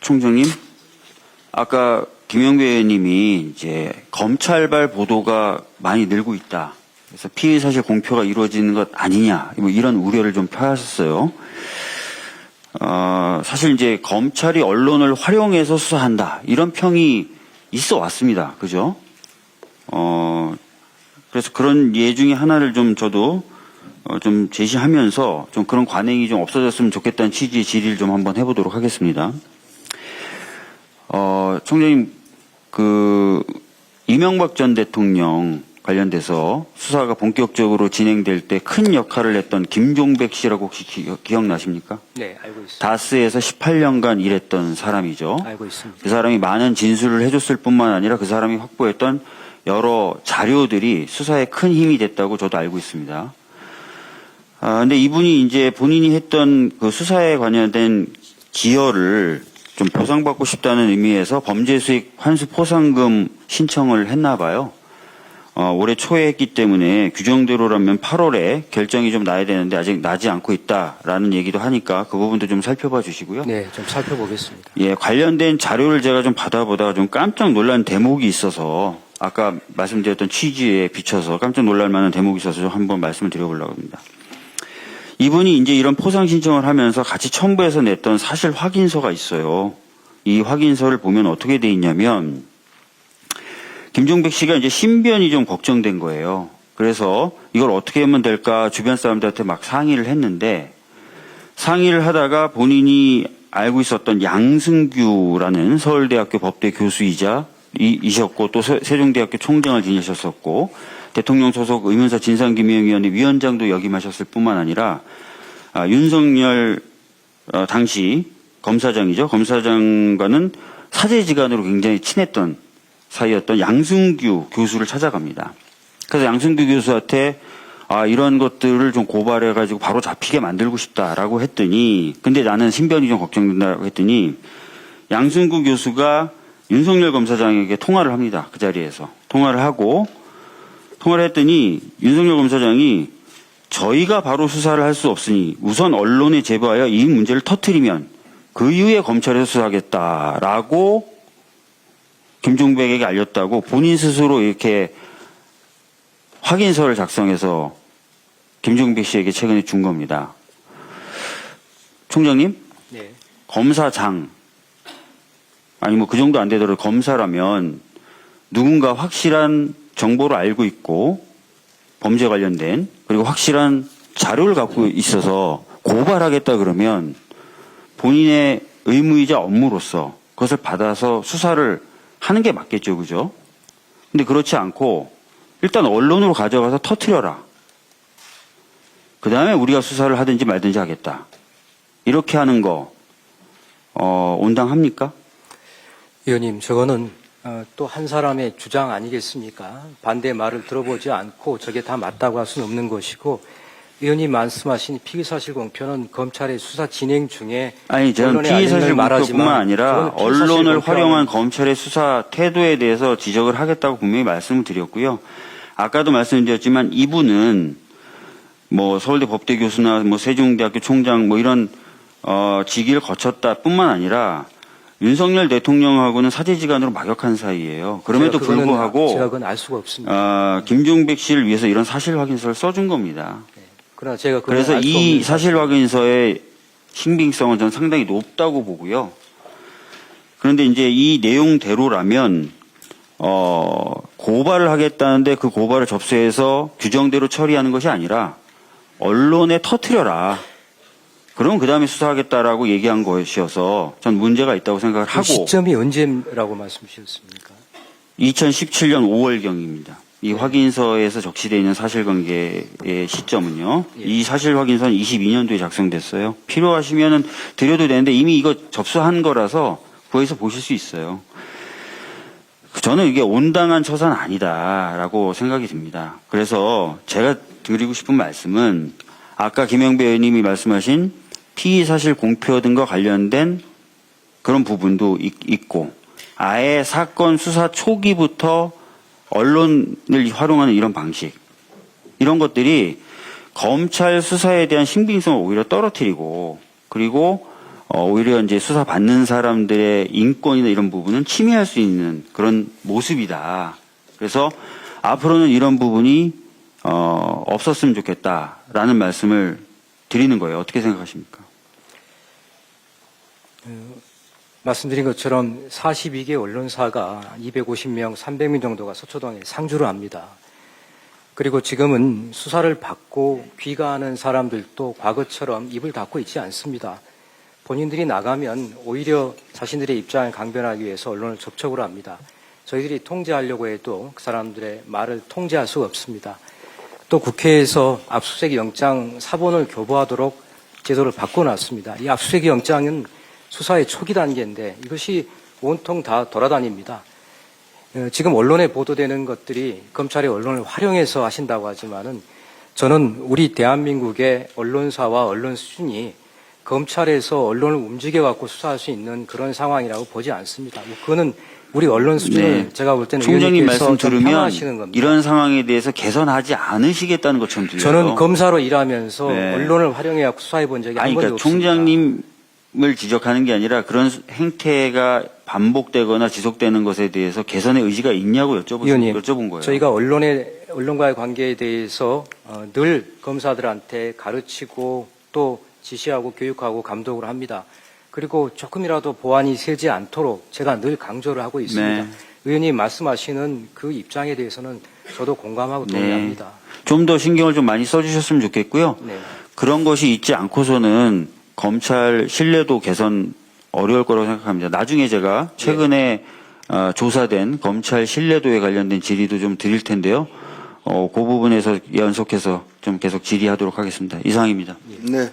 총장님, 아까 김영배 의원님이 이제 검찰발 보도가 많이 늘고 있다. 그래서 피의 사실 공표가 이루어지는 것 아니냐, 뭐 이런 우려를 좀 표하셨어요. 사실 이제 검찰이 언론을 활용해서 수사한다, 이런 평이 있어 왔습니다. 그죠? 그래서 그런 예 중에 하나를 좀 저도 좀 제시하면서 좀 그런 관행이 좀 없어졌으면 좋겠다는 취지의 질의를 좀 한번 해보도록 하겠습니다. 총장님, 이명박 전 대통령 관련돼서 수사가 본격적으로 진행될 때 큰 역할을 했던 김종백 씨라고 혹시 기억나십니까? 네, 알고 있습니다. 다스에서 18년간 일했던 사람이죠. 알고 있습니다. 그 사람이 많은 진술을 해줬을 뿐만 아니라 그 사람이 확보했던 여러 자료들이 수사에 큰 힘이 됐다고 저도 알고 있습니다. 근데 이분이 이제 본인이 했던 그 수사에 관련된 기여를 좀 보상받고 싶다는 의미에서 범죄 수익 환수 포상금 신청을 했나 봐요. 올해 초에 했기 때문에 규정대로라면 8월에 결정이 좀 나야 되는데 아직 나지 않고 있다라는 얘기도 하니까 그 부분도 좀 살펴봐 주시고요. 네, 좀 살펴보겠습니다. 예, 관련된 자료를 제가 좀 받아보다가 좀 깜짝 놀란 대목이 있어서 아까 말씀드렸던 취지에 비춰서 깜짝 놀랄 만한 대목이 있어서 좀 한번 말씀을 드려보려고 합니다. 이분이 이제 이런 포상 신청을 하면서 같이 첨부해서 냈던 사실 확인서가 있어요. 이 확인서를 보면 어떻게 돼 있냐면 김종백 씨가 이제 신변이 좀 걱정된 거예요. 그래서 이걸 어떻게 하면 될까 주변 사람들한테 막 상의를 했는데 상의를 하다가 본인이 알고 있었던 양승규라는 서울대학교 법대 교수이자 이셨고 또 세종대학교 총장을 지내셨었고 대통령 소속 의문사 진상규명위원회 위원장도 역임하셨을 뿐만 아니라 윤석열 당시 검사장이죠. 검사장과는 사제지간으로 굉장히 친했던 사이였던 양승규 교수를 찾아갑니다. 그래서 양승규 교수한테 이런 것들을 좀 고발해가지고 바로 잡히게 만들고 싶다라고 했더니 근데 나는 신변이 좀 걱정된다고 했더니 양승규 교수가 윤석열 검사장에게 통화를 합니다. 그 자리에서. 통화를 했더니 윤석열 검사장이 저희가 바로 수사를 할 수 없으니 우선 언론에 제보하여 이 문제를 터뜨리면 그 이후에 검찰에서 수사하겠다라고 김종백에게 알렸다고 본인 스스로 이렇게 확인서를 작성해서 김종백 씨에게 최근에 준 겁니다. 총장님? 네. 검사장, 아니 뭐 그 정도 안 되더라도 검사라면 누군가 확실한 정보를 알고 있고 범죄 관련된 그리고 확실한 자료를 갖고 있어서 고발하겠다 그러면 본인의 의무이자 업무로서 그것을 받아서 수사를 하는 게 맞겠죠. 그죠? 근데 그렇지 않고 일단 언론으로 가져가서 터뜨려라. 그 다음에 우리가 수사를 하든지 말든지 하겠다. 이렇게 하는 거 온당합니까? 의원님, 저거는 또 한 사람의 주장 아니겠습니까? 반대 말을 들어보지 않고 저게 다 맞다고 할 수는 없는 것이고 의원님 말씀하신 피의사실 공표는 검찰의 수사 진행 중에 아니 저는 피의사실 공표뿐만 아니라 언론을 활용한 검찰의 수사 태도에 대해서 지적을 하겠다고 분명히 말씀을 드렸고요. 아까도 말씀드렸지만 이분은 뭐 서울대 법대 교수나 뭐 세종대학교 총장 뭐 이런 직위를 거쳤다 뿐만 아니라 윤석열 대통령하고는 사제지간으로 막역한 사이예요. 그럼에도 불구하고 제가 그건 알 수가 없습니다. 김종백 씨를 위해서 이런 사실 확인서를 써준 겁니다. 네. 그러나 제가 그래서 이 사실 확인서의 신빙성은 저는 상당히 높다고 보고요. 그런데 이제 이 내용대로라면 고발을 하겠다는데 그 고발을 접수해서 규정대로 처리하는 것이 아니라 언론에 터뜨려라. 그럼 그 다음에 수사하겠다라고 얘기한 것이어서 전 문제가 있다고 생각을 하고. 시점이 언제라고 말씀 주셨습니까? 2017년 5월경입니다. 이 확인서에서 적시되어 있는 사실관계의 시점은요. 예. 이 사실확인서는 22년도에 작성됐어요. 필요하시면 드려도 되는데 이미 이거 접수한 거라서 구해서 보실 수 있어요. 저는 이게 온당한 처사는 아니다라고 생각이 듭니다. 그래서 제가 드리고 싶은 말씀은 아까 김영배 의원님이 말씀하신 피의사실 공표 등과 관련된 그런 부분도 있고 아예 사건 수사 초기부터 언론을 활용하는 이런 방식 이런 것들이 검찰 수사에 대한 신빙성을 오히려 떨어뜨리고 그리고 오히려 이제 수사받는 사람들의 인권이나 이런 부분은 침해할 수 있는 그런 모습이다. 그래서 앞으로는 이런 부분이 없었으면 좋겠다라는 말씀을 드리는 거예요. 어떻게 생각하십니까? 말씀드린 것처럼 42개 언론사가 250명, 300명 정도가 서초동에 상주를 합니다. 그리고 지금은 수사를 받고 귀가하는 사람들도 과거처럼 입을 닫고 있지 않습니다. 본인들이 나가면 오히려 자신들의 입장을 강변하기 위해서 언론을 접촉을 합니다. 저희들이 통제하려고 해도 그 사람들의 말을 통제할 수가 없습니다. 또 국회에서 압수수색 영장 사본을 교부하도록 제도를 바꿔놨습니다. 이 압수수색 영장은 수사의 초기 단계인데 이것이 온통 다 돌아다닙니다. 지금 언론에 보도되는 것들이 검찰이 언론을 활용해서 하신다고 하지만은 저는 우리 대한민국의 언론사와 언론 수준이 검찰에서 언론을 움직여갖고 수사할 수 있는 그런 상황이라고 보지 않습니다. 그거는 우리 언론 수준을 제가 볼 때는 총장님 말씀 들으면 평가하시는 겁니다. 이런 상황에 대해서 개선하지 않으시겠다는 것처럼 들려요. 저는 검사로 일하면서 언론을 활용해갖고 수사해 본 적이 한 번도 그러니까 없습니다. 총장님을 지적하는 게 아니라 그런 행태가 반복되거나 지속되는 것에 대해서 개선의 의지가 있냐고 여쭤본 거예요. 저희가 언론과의 관계에 대해서 늘 검사들한테 가르치고 또 지시하고 교육하고 감독을 합니다. 그리고 조금이라도 보안이 새지 않도록 제가 늘 강조를 하고 있습니다. 네. 의원님 말씀하시는 그 입장에 대해서는 저도 공감하고 동의합니다. 좀 더 신경을 좀 많이 써주셨으면 좋겠고요. 네. 그런 것이 있지 않고서는 검찰 신뢰도 개선 어려울 거라고 생각합니다. 나중에 제가 최근에 조사된 검찰 신뢰도에 관련된 질의도 좀 드릴 텐데요. 그 부분에서 연속해서 좀 계속 질의하도록 하겠습니다. 이상입니다. 네.